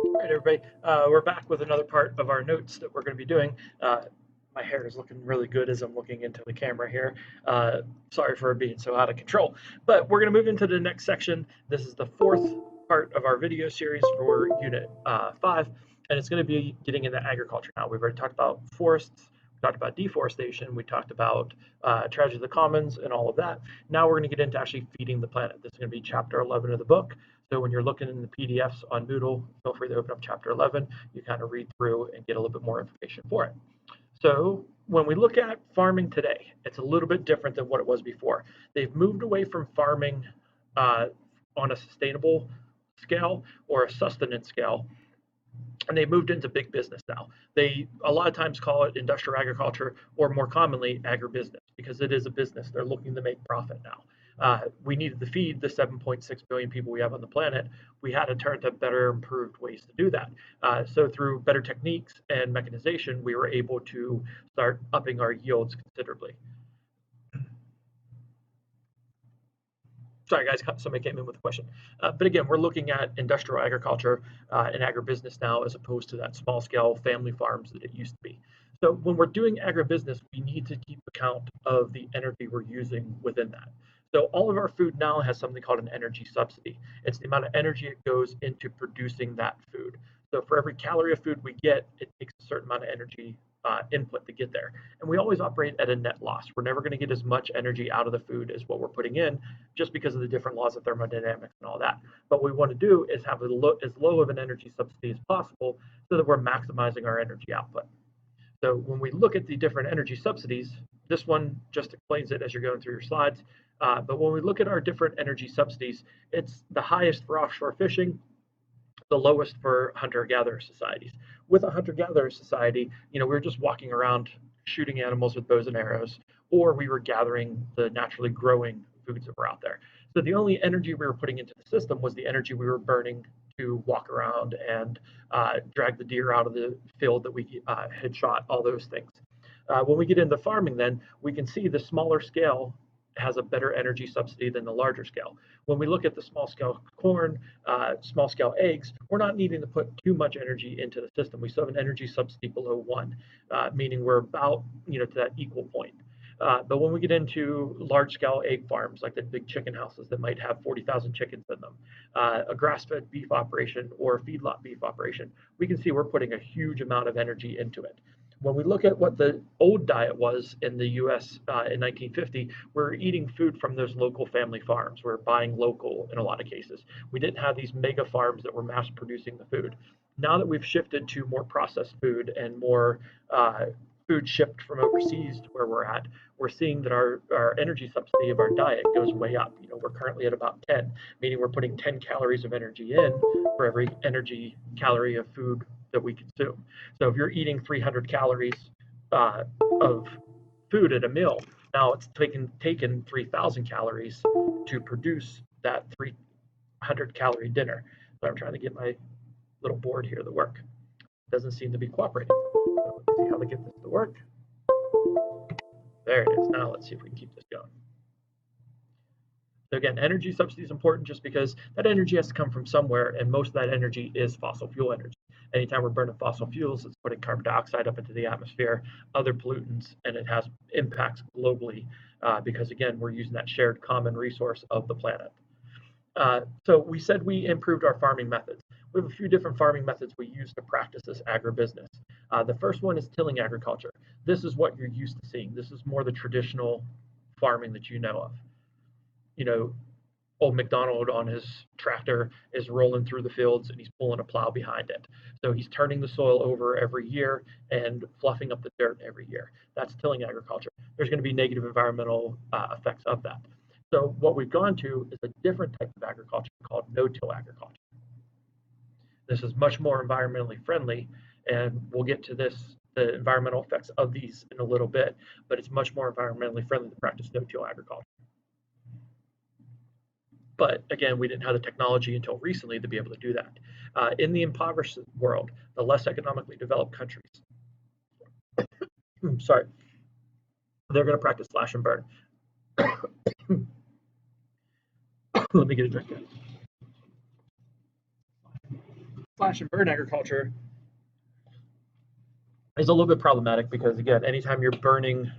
All right, everybody, we're back with another part of our notes that we're going to be doing. My hair is looking really good as I'm looking into the camera here. Sorry for being so out of control, but we're going to move into the next section. This is the fourth part of our video series for Unit 5, and it's going to be getting into agriculture now. We've already talked about forests, we talked about deforestation, we talked about tragedy of the commons and all of that. Now we're going to get into actually feeding the planet. This is going to be chapter 11 of the book. So when you're looking in the PDFs on Moodle, feel free to open up chapter 11. You kind of read through and get a little bit more information for it. So when we look at farming today, it's a little bit different than what it was before. They've moved away from farming uh, on a sustainable scale or a sustenance scale, and they moved into big business now. They a lot of times call it industrial agriculture, or more commonly agribusiness, because it is a business. They're looking to make profit now. We needed to feed the 7.6 billion people we have on the planet. We had to turn to better, improved ways to do that. So through better techniques and mechanization, we were able to start upping our yields considerably. Sorry, guys, somebody came in with a question. But again, we're looking at industrial agriculture and agribusiness now as opposed to that small scale family farms that it used to be. So when we're doing agribusiness, we need to keep account of the energy we're using within that. So all of our food now has something called an energy subsidy. It's the amount of energy it goes into producing that food. So for every calorie of food we get, it takes a certain amount of energy input to get there. And we always operate at a net loss. We're never going to get as much energy out of the food as what we're putting in, just because of the different laws of thermodynamics and all that. But what we want to do is have as low of an energy subsidy as possible so that we're maximizing our energy output. So when we look at the different energy subsidies, this one just explains it as you're going through your slides. But when we look at our different energy subsidies, it's the highest for offshore fishing, the lowest for hunter-gatherer societies. With a hunter-gatherer society, we were just walking around shooting animals with bows and arrows, or we were gathering the naturally growing foods that were out there. So the only energy we were putting into the system was the energy we were burning to walk around and drag the deer out of the field that we had shot, all those things. When we get into farming, then we can see the smaller scale has a better energy subsidy than the larger scale. When we look at the small scale corn, small scale eggs, we're not needing to put too much energy into the system. We still have an energy subsidy below 1, meaning we're about to that equal point. But when we get into large scale egg farms, like the big chicken houses that might have 40,000 chickens in them, a grass fed beef operation or a feedlot beef operation, we can see we're putting a huge amount of energy into it. When we look at what the old diet was in the US in 1950, we're eating food from those local family farms. We're buying local in a lot of cases. We didn't have these mega farms that were mass producing the food. Now that we've shifted to more processed food and more food shipped from overseas to where we're at, we're seeing that our energy subsidy of our diet goes way up. We're currently at about 10, meaning we're putting 10 calories of energy in for every energy calorie of food that we consume. So if you're eating 300 calories of food at a meal, now it's taken 3,000 calories to produce that 300 calorie dinner. So I'm trying to get my little board here to work. It doesn't seem to be cooperating. So let's see how to get this to work. There it is. Now let's see if we can keep this going. So again, energy subsidy is important just because that energy has to come from somewhere, and most of that energy is fossil fuel energy. Anytime we're burning fossil fuels, it's putting carbon dioxide up into the atmosphere, other pollutants, and it has impacts globally because, again, we're using that shared common resource of the planet. So we said we improved our farming methods. We have a few different farming methods we use to practice this agribusiness. The first one is tilling agriculture. This is what you're used to seeing. This is more the traditional farming that you know of. Old McDonald on his tractor is rolling through the fields and he's pulling a plow behind it. So he's turning the soil over every year and fluffing up the dirt every year. That's tilling agriculture. There's going to be negative environmental effects of that. So what we've gone to is a different type of agriculture called no-till agriculture. This is much more environmentally friendly, and we'll get to the environmental effects of these in a little bit, but it's much more environmentally friendly to practice no-till agriculture. But again, we didn't have the technology until recently to be able to do that. In the impoverished world, the less economically developed countries, sorry, they're going to practice slash and burn. Let me get a drink. slash and burn agriculture is a little bit problematic because, again, anytime you're burning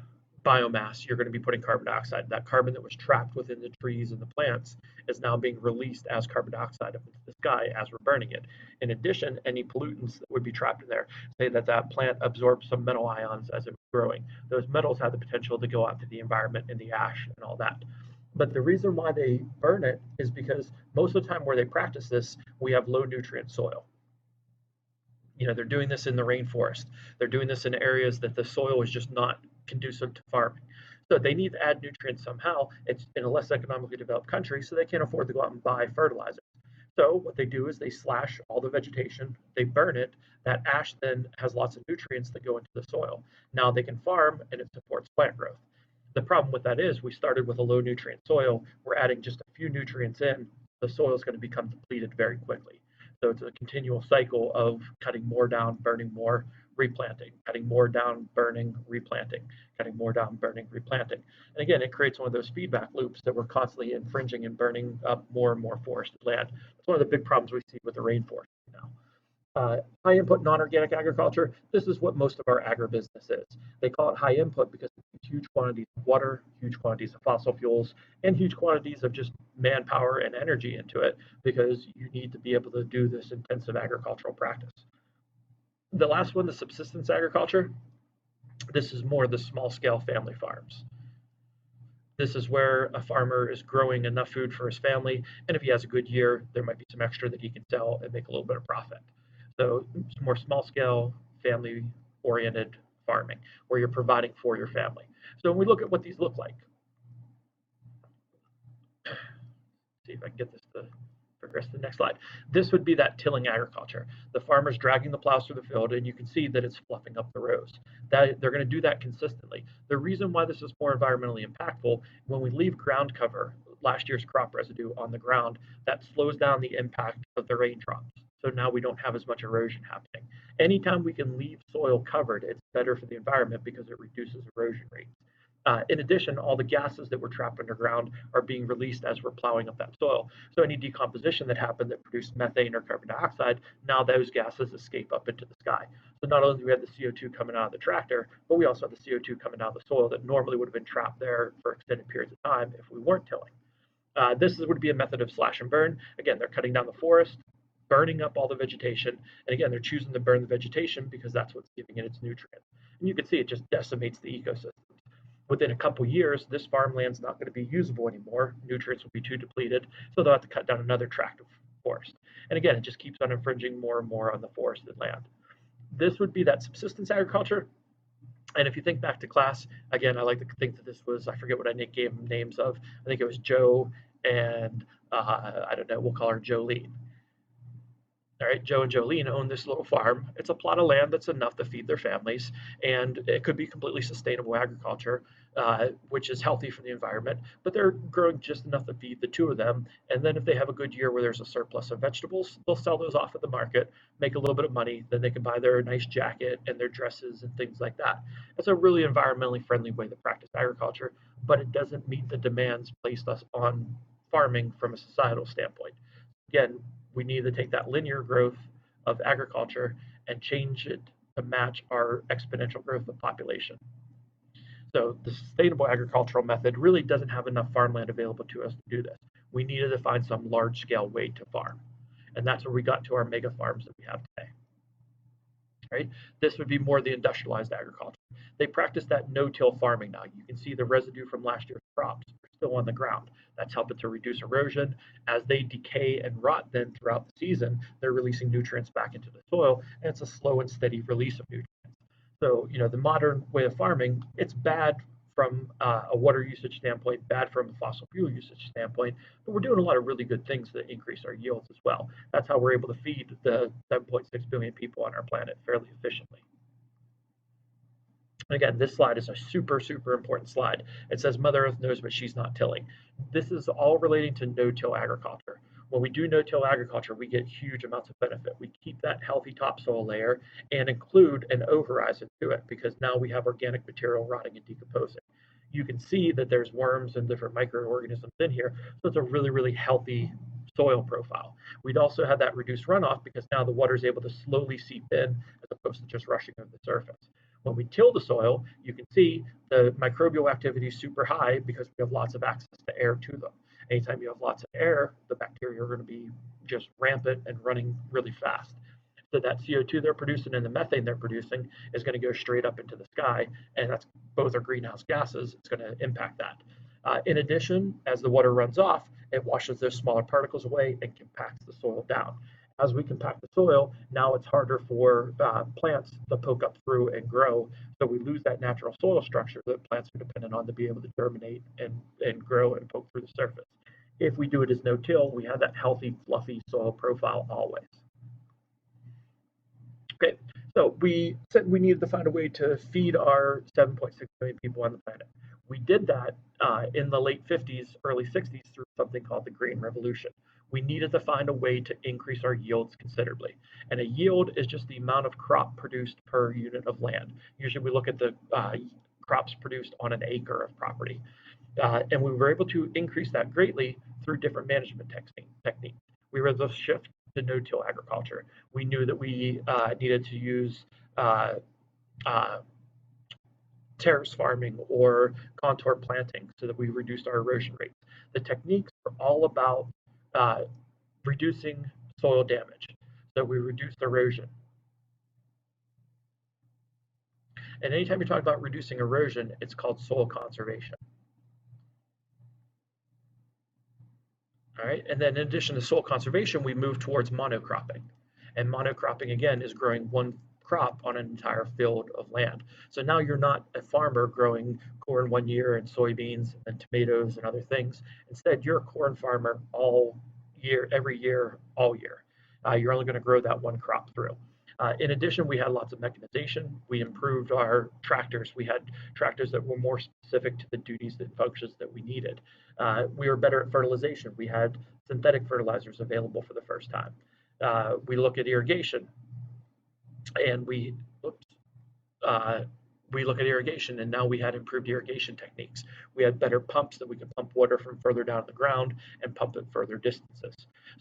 biomass, you're going to be putting carbon dioxide. That carbon that was trapped within the trees and the plants is now being released as carbon dioxide up into the sky as we're burning it. In addition, any pollutants that would be trapped in there, say that that plant absorbs some metal ions as it was growing, those metals have the potential to go out to the environment in the ash and all that. But the reason why they burn it is because most of the time where they practice this, we have low nutrient soil. They're doing this in the rainforest. They're doing this in areas that the soil is just not conducive to farming. So they need to add nutrients somehow. It's in a less economically developed country, so they can't afford to go out and buy fertilizer. So what they do is they slash all the vegetation, they burn it. That ash then has lots of nutrients that go into the soil. Now they can farm and it supports plant growth. The problem with that is we started with a low nutrient soil. We're adding just a few nutrients in. The soil is going to become depleted very quickly. So it's a continual cycle of cutting more down, burning more, replanting, cutting more down, burning, replanting, cutting more down, burning, replanting. And again, it creates one of those feedback loops that we're constantly infringing and burning up more and more forested land. It's one of the big problems we see with the rainforest now. High input non-organic agriculture, this is what most of our agribusiness is. They call it high input because it's huge quantities of water, huge quantities of fossil fuels, and huge quantities of just manpower and energy into it because you need to be able to do this intensive agricultural practice. The last one, the subsistence agriculture, this is more the small scale family farms. This is where a farmer is growing enough food for his family, and if he has a good year, there might be some extra that he can sell and make a little bit of profit. So it's more small scale, family oriented farming where you're providing for your family. So when we look at what these look like, see if I can get this to progress to the next slide. This would be that tilling agriculture. The farmer's dragging the plows through the field, and you can see that it's fluffing up the rows. That they're going to do that consistently. The reason why this is more environmentally impactful, when we leave ground cover, last year's crop residue on the ground, that slows down the impact of the raindrops. So now we don't have as much erosion happening. Anytime we can leave soil covered, it's better for the environment because it reduces erosion rates. In addition, all the gases that were trapped underground are being released as we're plowing up that soil. So any decomposition that happened that produced methane or carbon dioxide, now those gases escape up into the sky. So not only do we have the CO2 coming out of the tractor, but we also have the CO2 coming out of the soil that normally would have been trapped there for extended periods of time if we weren't tilling. Would be a method of slash and burn. Again, they're cutting down the forest, burning up all the vegetation, and again, they're choosing to burn the vegetation because that's what's giving it its nutrients. And you can see it just decimates the ecosystem. Within a couple years, this farmland's not going to be usable anymore. Nutrients will be too depleted, so they'll have to cut down another tract of forest. And again, it just keeps on infringing more and more on the forested land. This would be that subsistence agriculture. And if you think back to class, again, I like to think that this was, I forget what I gave them names of. I think it was Joe and I don't know, we'll call her Jolene. All right, Joe and Jolene own this little farm. It's a plot of land that's enough to feed their families, and it could be completely sustainable agriculture, which is healthy for the environment. But they're growing just enough to feed the two of them. And then if they have a good year where there's a surplus of vegetables, they'll sell those off at the market, make a little bit of money. Then they can buy their nice jacket and their dresses and things like that. It's a really environmentally friendly way to practice agriculture, but it doesn't meet the demands placed us on farming from a societal standpoint. Again, we need to take that linear growth of agriculture and change it to match our exponential growth of population. So the sustainable agricultural method really doesn't have enough farmland available to us to do this. We needed to find some large scale way to farm. And that's where we got to our mega farms that we have today. Right? This would be more the industrialized agriculture. They practice that no-till farming now. You can see the residue from last year's crops are still on the ground. That's helping to reduce erosion. As they decay and rot then throughout the season, they're releasing nutrients back into the soil, and it's a slow and steady release of nutrients. So, the modern way of farming, it's bad from a water usage standpoint, bad from a fossil fuel usage standpoint, but we're doing a lot of really good things to increase our yields as well. That's how we're able to feed the 7.6 billion people on our planet fairly efficiently. Again, this slide is a super, super important slide. It says Mother Earth knows, but she's not tilling. This is all relating to no-till agriculture. When we do no-till agriculture, we get huge amounts of benefit. We keep that healthy topsoil layer and include an over-horizon to it because now we have organic material rotting and decomposing. You can see that there's worms and different microorganisms in here, so it's a really, really healthy soil profile. We'd also have that reduced runoff because now the water is able to slowly seep in as opposed to just rushing over the surface. When we till the soil, you can see the microbial activity is super high because we have lots of access to air to them. Anytime you have lots of air, the bacteria are going to be just rampant and running really fast. So that CO2 they're producing and the methane they're producing is going to go straight up into the sky, and that's both are greenhouse gases. It's going to impact that. In addition, as the water runs off, it washes those smaller particles away and compacts the soil down. As we compact the soil, now it's harder for plants to poke up through and grow. So we lose that natural soil structure that plants are dependent on to be able to germinate and grow and poke through the surface. If we do it as no-till, we have that healthy, fluffy soil profile always. Okay, so we said we needed to find a way to feed our 7.6 billion people on the planet. We did that in the late 50s, early 60s through something called the Green Revolution. We needed to find a way to increase our yields considerably. And a yield is just the amount of crop produced per unit of land. Usually we look at the crops produced on an acre of property. And we were able to increase that greatly through different management techniques. We were able to shift to no-till agriculture. We knew that we needed to use terrace farming or contour planting so that we reduced our erosion rates. The techniques are all about reducing soil damage. So we reduced erosion. And anytime you talk about reducing erosion, it's called soil conservation. All right, and then in addition to soil conservation, we move towards monocropping. And monocropping, again, is growing one crop on an entire field of land. So now you're not a farmer growing corn one year and soybeans and tomatoes and other things. Instead, you're a corn farmer all year, every year, all year. You're only going to grow that one crop through. In addition, we had lots of mechanization. We improved our tractors. We had tractors that were more specific to the duties and functions that we needed. We were better at fertilization. We had synthetic fertilizers available for the first time. We look at irrigation, and we look at irrigation, and now we had improved irrigation techniques. We had better pumps that we could pump water from further down the ground and pump it further distances.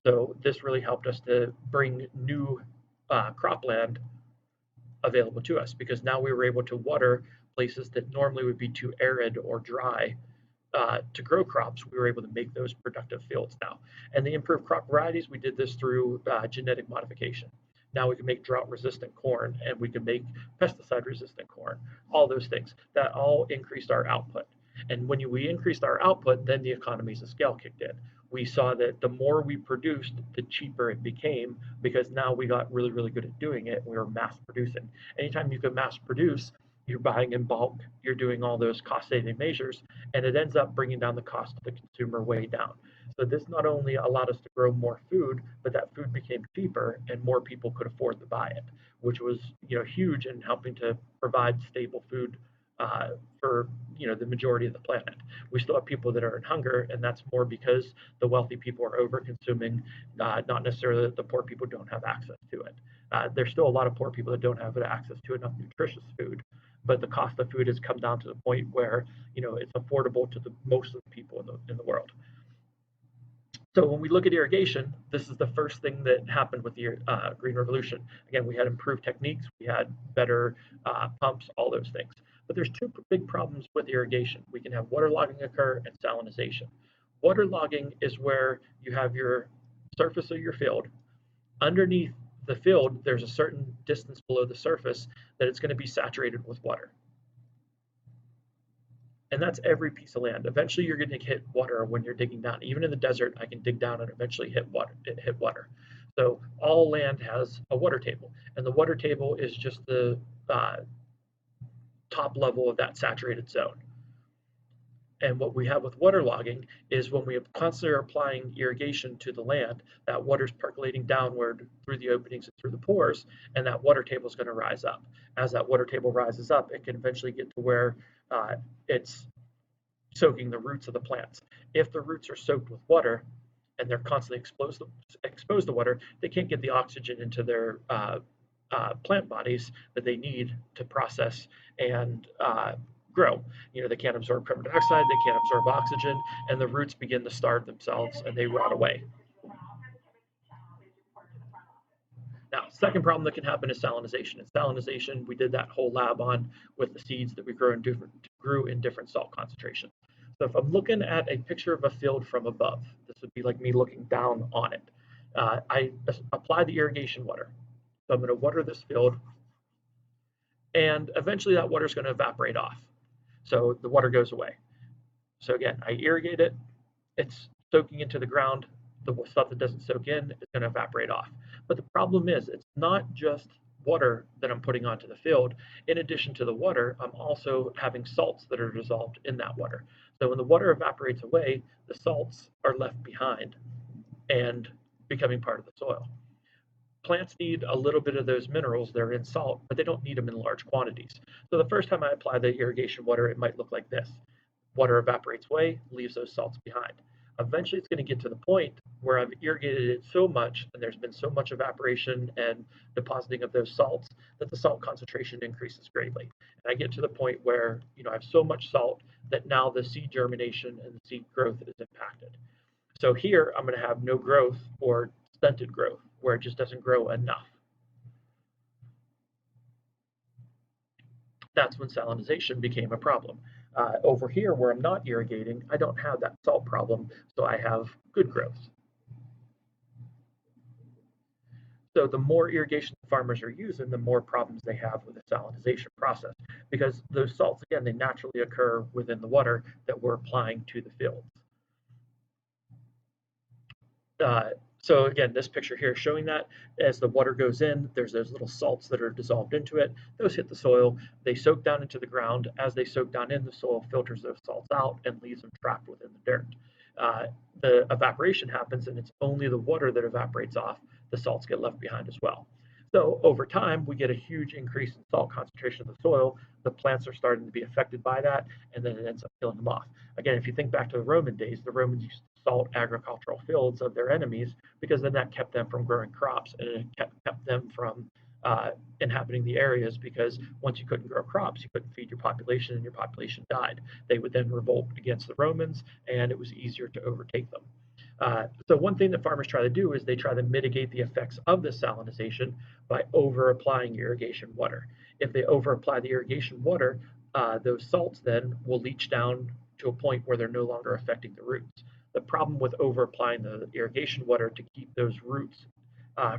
So this really helped us to bring new cropland available to us because now we were able to water places that normally would be too arid or dry to grow crops. We were able to make those productive fields now. And the improved crop varieties, we did this through genetic modification. Now we can make drought resistant corn and we can make pesticide resistant corn, all those things. That all increased our output. And when we increased our output, then the economies of scale kicked in. We saw that the more we produced, the cheaper it became because now we got really, really good at doing it. We were mass producing. Anytime you can mass produce, you're buying in bulk, you're doing all those cost saving measures, and it ends up bringing down the cost to the consumer way down. So this not only allowed us to grow more food, but that food became cheaper and more people could afford to buy it, which was huge in helping to provide stable food for the majority of the planet. We still have people that are in hunger, and that's more because the wealthy people are over consuming, not necessarily that the poor people don't have access to it. There's still a lot of poor people that don't have access to enough nutritious food, but the cost of food has come down to the point where it's affordable to the most of the people in the world. So when we look at irrigation, this is the first thing that happened with the Green Revolution. Again, we had improved techniques, we had better pumps, all those things. But there's two big problems with irrigation. We can have waterlogging occur and salinization. Waterlogging is where you have your surface of your field. Underneath the field, there's a certain distance below the surface that it's going to be saturated with water. And that's every piece of land. Eventually, you're going to hit water when you're digging down. Even in the desert, I can dig down and eventually hit water. So all land has a water table, and the water table is just the top level of that saturated zone. And what we have with waterlogging is when we constantly are applying irrigation to the land, that water's percolating downward through the openings and through the pores, and that water table is going to rise up. As that water table rises up, it can eventually get to where it's soaking the roots of the plants. If the roots are soaked with water and they're constantly exposed to water, they can't get the oxygen into their plant bodies that they need to process and grow. They can't absorb carbon dioxide, they can't absorb oxygen, and the roots begin to starve themselves and they rot away. Second problem that can happen is salinization. And salinization, we did that whole lab on with the seeds that we grew in different salt concentrations. So if I'm looking at a picture of a field from above, this would be like me looking down on it. I apply the irrigation water. So I'm going to water this field, and eventually that water is going to evaporate off. So the water goes away. So again, I irrigate it, it's soaking into the ground. The stuff that doesn't soak in is going to evaporate off. But the problem is, it's not just water that I'm putting onto the field. In addition to the water, I'm also having salts that are dissolved in that water. So when the water evaporates away, the salts are left behind and becoming part of the soil. Plants need a little bit of those minerals that are in salt, but they don't need them in large quantities. So the first time I apply the irrigation water, it might look like this. Water evaporates away, leaves those salts behind. Eventually, it's going to get to the point where I've irrigated it so much, and there's been so much evaporation and depositing of those salts that the salt concentration increases greatly. And I get to the point where I have so much salt that now the seed germination and the seed growth is impacted. So here, I'm going to have no growth or stunted growth, where it just doesn't grow enough. That's when salinization became a problem. Over here, where I'm not irrigating, I don't have that salt problem, so I have good growth. So the more irrigation farmers are using, the more problems they have with the salinization process, because those salts, again, they naturally occur within the water that we're applying to the fields. So again, this picture here is showing that as the water goes in, there's those little salts that are dissolved into it. Those hit the soil, they soak down into the ground. As they soak down in, the soil filters those salts out and leaves them trapped within the dirt. The evaporation happens, and it's only the water that evaporates off. The salts get left behind as well. So over time, we get a huge increase in salt concentration of the soil. The plants are starting to be affected by that, and then it ends up killing them off. Again, if you think back to the Roman days, the Romans used to salt agricultural fields of their enemies because then that kept them from growing crops, and it kept them from inhabiting the areas, because once you couldn't grow crops, you couldn't feed your population, and your population died. They would then revolt against the Romans, and it was easier to overtake them. So one thing that farmers try to do is they try to mitigate the effects of the salinization by over applying irrigation water. If they over apply the irrigation water, those salts then will leach down to a point where they're no longer affecting the roots. The problem with over applying the irrigation water to keep those roots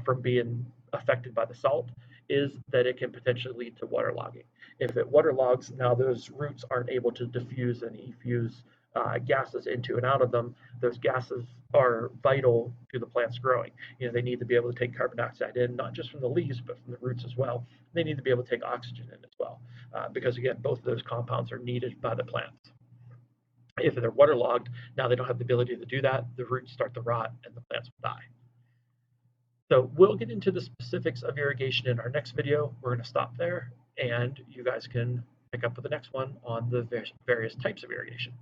from being affected by the salt is that it can potentially lead to waterlogging. If it waterlogs, now those roots aren't able to diffuse and effuse gases into and out of them. Those gases are vital to the plants growing. They need to be able to take carbon dioxide in, not just from the leaves, but from the roots as well. They need to be able to take oxygen in as well, because again, both of those compounds are needed by the plants. If they're waterlogged, now they don't have the ability to do that. The roots start to rot, and the plants will die. So we'll get into the specifics of irrigation in our next video. We're going to stop there, and you guys can pick up with the next one on the various types of irrigation.